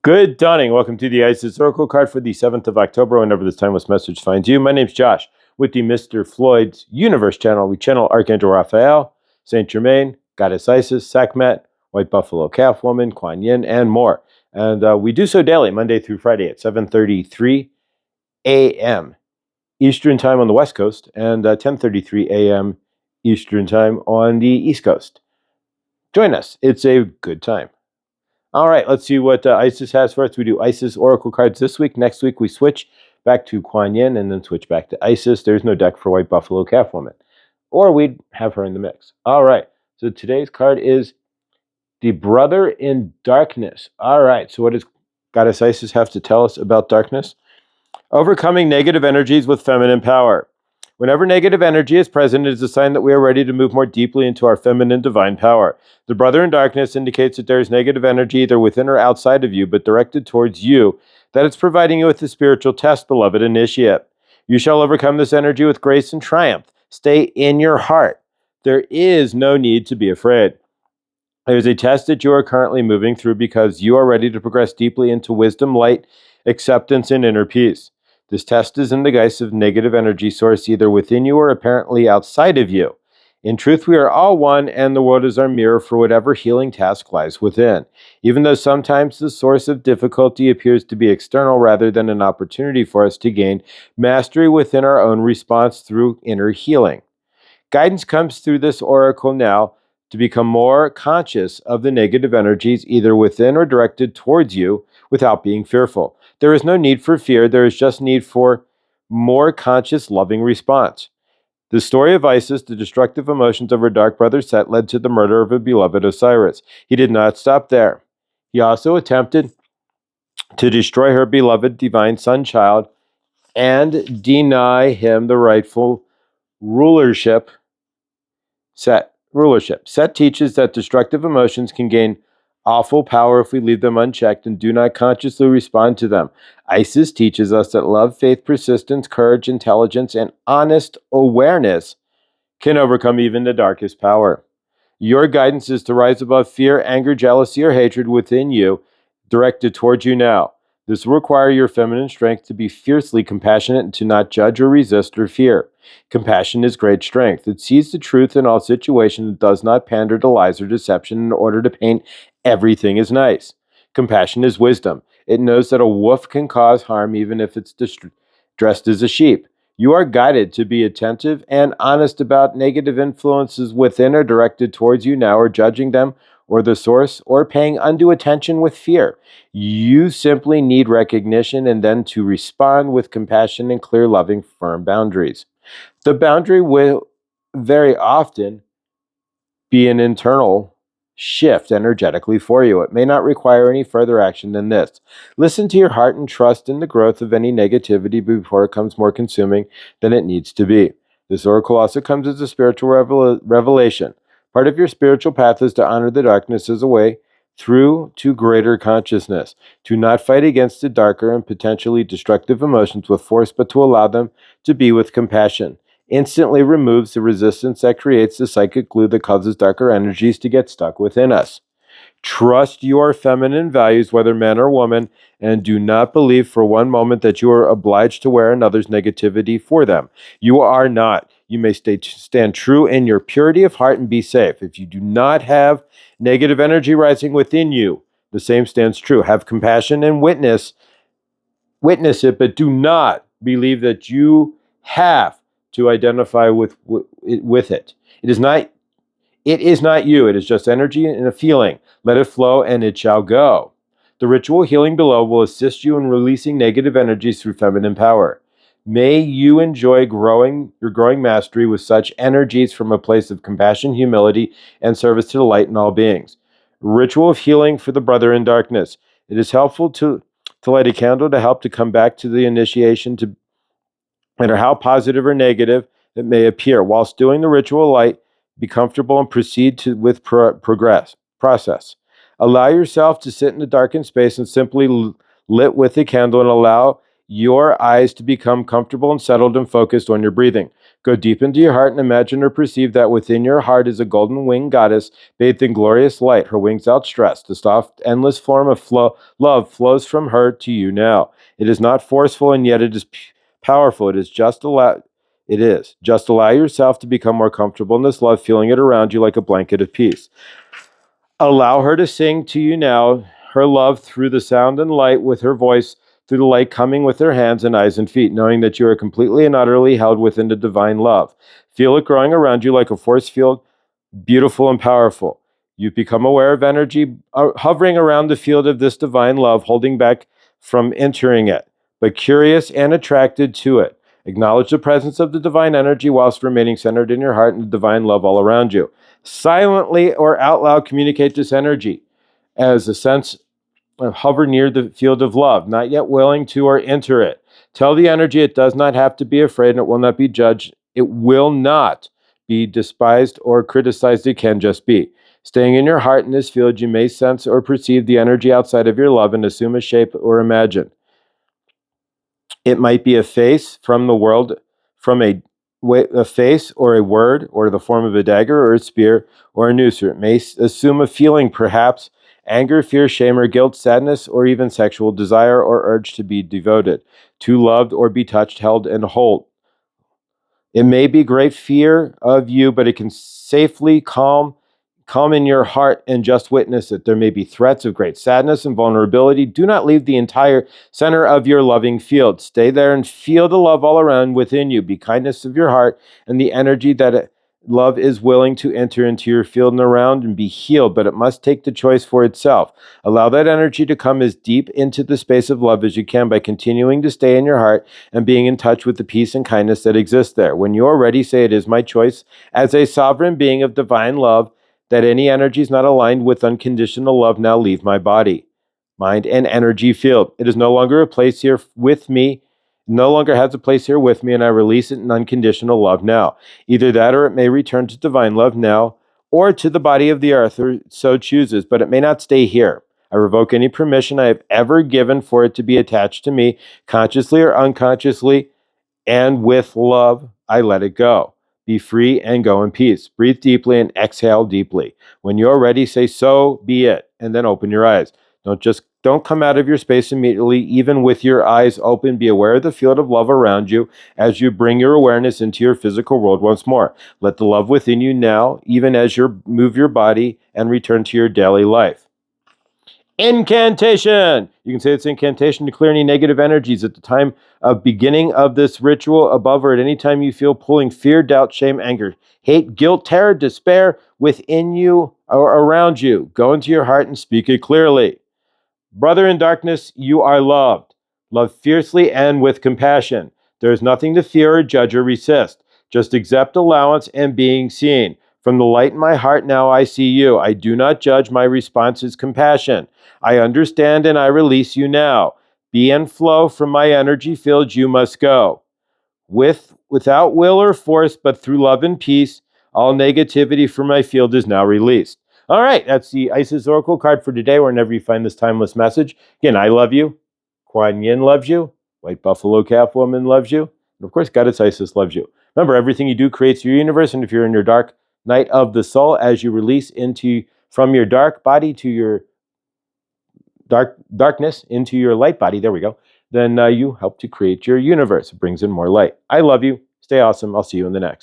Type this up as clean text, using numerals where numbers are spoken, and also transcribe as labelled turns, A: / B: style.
A: Good dawning. Welcome to the Isis Oracle card for the 7th of October, whenever this timeless message finds you. My name's Josh with the Mr. Floyd's Universe channel. We channel Archangel Raphael, Saint Germain, Goddess Isis, Sekhmet, White Buffalo Calf Woman, Kuan Yin, and more. And we do so daily, Monday through Friday at 7:33 a.m. Eastern Time on the West Coast and 10:33 a.m. Eastern Time on the East Coast. Join us. It's a good time. All right, let's see what Isis has for us. We do Isis Oracle cards this week. Next week, we switch back to Kuan Yin and then switch back to Isis. There's no deck for White Buffalo Calf Woman. Or we'd have her in the mix. All right, so today's card is the Brother in Darkness. All right, so what does Goddess Isis have to tell us about darkness? Overcoming negative energies with feminine power. Whenever negative energy is present, it is a sign that we are ready to move more deeply into our feminine divine power. The Brother in Darkness indicates that there is negative energy either within or outside of you, but directed towards you, that it's providing you with a spiritual test, beloved initiate. You shall overcome this energy with grace and triumph. Stay in your heart. There is no need to be afraid. There is a test that you are currently moving through because you are ready to progress deeply into wisdom, light, acceptance, and inner peace. This test is in the guise of negative energy source either within you or apparently outside of you. In truth, we are all one, and the world is our mirror for whatever healing task lies within. Even though sometimes the source of difficulty appears to be external rather than an opportunity for us to gain mastery within our own response through inner healing. Guidance comes through this oracle now to become more conscious of the negative energies either within or directed towards you without being fearful. There is no need for fear, there is just need for more conscious, loving response. The story of Isis, the destructive emotions of her dark brother Set, led to the murder of a beloved Osiris. He did not stop there. He also attempted to destroy her beloved divine son child and deny him the rightful rulership. Set teaches that destructive emotions can gain awful power if we leave them unchecked and do not consciously respond to them. Isis teaches us that love, faith, persistence, courage, intelligence, and honest awareness can overcome even the darkest power. Your guidance is to rise above fear, anger, jealousy, or hatred within you, directed towards you now. This will require your feminine strength to be fiercely compassionate and to not judge or resist or fear. Compassion is great strength. It sees the truth in all situations and does not pander to lies or deception in order to paint everything as nice. Compassion is wisdom. It knows that a wolf can cause harm even if it's dressed as a sheep. You are guided to be attentive and honest about negative influences within or directed towards you now, or judging them or the source, or paying undue attention with fear. You simply need recognition and then to respond with compassion and clear, loving, firm boundaries. The boundary will very often be an internal shift energetically for you. It may not require any further action than this. Listen to your heart and trust in the growth of any negativity before it becomes more consuming than it needs to be. This oracle also comes as a spiritual revelation. Part of your spiritual path is to honor the darkness as a way through to greater consciousness, to not fight against the darker and potentially destructive emotions with force, but to allow them to be with compassion. Instantly removes the resistance that creates the psychic glue that causes darker energies to get stuck within us. Trust your feminine values, whether man or woman, and do not believe for one moment that you are obliged to wear another's negativity for them. You are not. You may stand true in your purity of heart and be safe. If you do not have negative energy rising within you, the same stands true. Have compassion and witness it, but do not believe that you have to identify with it. It is not you. It is just energy and a feeling. Let it flow and it shall go. The ritual healing below will assist you in releasing negative energies through feminine power. May you enjoy your growing mastery with such energies from a place of compassion, humility, and service to the light in all beings. Ritual of healing for the brother in darkness. It is helpful to light a candle to help to come back to the initiation, to no matter how positive or negative it may appear. Whilst doing the ritual light, be comfortable and proceed with process. Allow yourself to sit in a darkened space and simply lit with a candle, and allow your eyes to become comfortable and settled and focused on your breathing. Go deep into your heart and imagine or perceive that within your heart is a golden winged goddess bathed in glorious light, her wings outstretched. The soft, endless form of love flows from her to you now. It is not forceful, and yet it is powerful. It is. Just allow yourself to become more comfortable in this love, feeling it around you like a blanket of peace. Allow her to sing to you now her love through the sound and light, with her voice through the light coming with her hands and eyes and feet, knowing that you are completely and utterly held within the divine love. Feel it growing around you like a force field, beautiful and powerful. You become aware of energy hovering around the field of this divine love, holding back from entering it, but curious and attracted to it. Acknowledge the presence of the divine energy whilst remaining centered in your heart and the divine love all around you. Silently or out loud communicate this energy as a sense of hover near the field of love, not yet willing to or enter it. Tell the energy it does not have to be afraid and it will not be judged. It will not be despised or criticized. It can just be. Staying in your heart in this field, you may sense or perceive the energy outside of your love and assume a shape or imagine. It might be a face from the world, from a face or a word or the form of a dagger or a spear or a noose. Or it may assume a feeling, perhaps anger, fear, shame, or guilt, sadness, or even sexual desire or urge to be devoted, to loved or be touched, held, and hold. It may be great fear of you, but it can safely calm in your heart and just witness it. There may be threats of great sadness and vulnerability. Do not leave the entire center of your loving field. Stay there and feel the love all around within you. Be kindness of your heart and the energy that love is willing to enter into your field and around and be healed, but it must take the choice for itself. Allow that energy to come as deep into the space of love as you can by continuing to stay in your heart and being in touch with the peace and kindness that exists there. When you are ready, say, "It is my choice as a sovereign being of divine love that any energies not aligned with unconditional love now leave my body, mind, and energy field. It is no longer a place here with me, no longer has a place here with me, and I release it in unconditional love now. Either that or it may return to divine love now, or to the body of the earth, or so chooses, but it may not stay here. I revoke any permission I have ever given for it to be attached to me, consciously or unconsciously, and with love, I let it go. Be free and go in peace. Breathe deeply and exhale deeply. When you're ready, say, "So be it," and then open your eyes. Don't come out of your space immediately, even with your eyes open. Be aware of the field of love around you as you bring your awareness into your physical world once more. Let the love within you now, even as you move your body and return to your daily life. Incantation. You can say this incantation to clear any negative energies at the time of beginning of this ritual, above or at any time you feel pulling fear, doubt, shame, anger, hate, guilt, terror, despair within you or around you. Go into your heart and speak it clearly. Brother in darkness, you are loved. Love fiercely and with compassion. There is nothing to fear or judge or resist. Just accept allowance and being seen. From the light in my heart now I see you. I do not judge. My response is compassion. I understand and I release you now. Be and flow from my energy field. You must go. Without will or force, but through love and peace, all negativity from my field is now released. All right, that's the Isis Oracle card for today. Whenever you find this timeless message, again, I love you. Kuan Yin loves you. White Buffalo Calf Woman loves you. And of course, Goddess Isis loves you. Remember, everything you do creates your universe. And if you're in your dark night of the soul, as you release from your dark body to your darkness into your light body, there we go, then you help to create your universe. It brings in more light. I love you. Stay awesome. I'll see you in the next.